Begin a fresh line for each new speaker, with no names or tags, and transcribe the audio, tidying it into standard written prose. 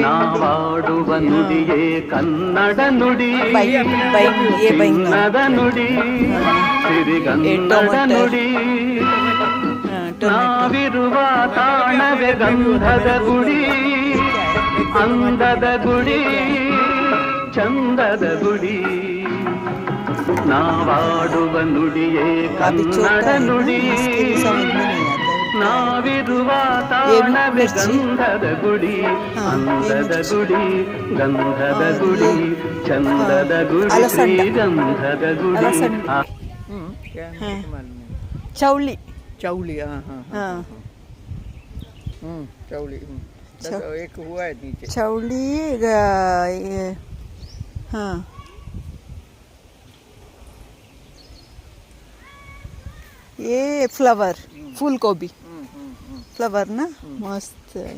ನಾವಾಡುವ ನುಡಿಯೇ ಕನ್ನಡ ನುಡಿ, ಚಿನ್ನದ ನುಡಿ, ಸಿರಿಗನ್ನಡ ನುಡಿ. ನಾವಿರುವ ತಾಣವೇ ಗಂಧದ ಗುಡಿ, ಅಂದದ ಗುಡಿ, ಚಂದದ ಗುಡಿ. ನಾವಾಡುವ ನುಡಿಯೇ ಕನ್ನಡ ನುಡಿ, ನಾವಿರುವ ತಾಣವೇ ಗಂಧದ ಗುಡಿ, ಅಂದದ ಗುಡಿ, ಗಂಧದ ಗುಡಿ, ಚಂದದ ಗುಡಿ, ಶ್ರೀಗಂಧದ ಗುಡಿ.
ಚೌಳಿ
चौली. हाँ. चौली. एक हुआ है नीचे.
चौली. हाँ. ये फ्लावर, फूल गोभी. फ्लावर ना मस्त है.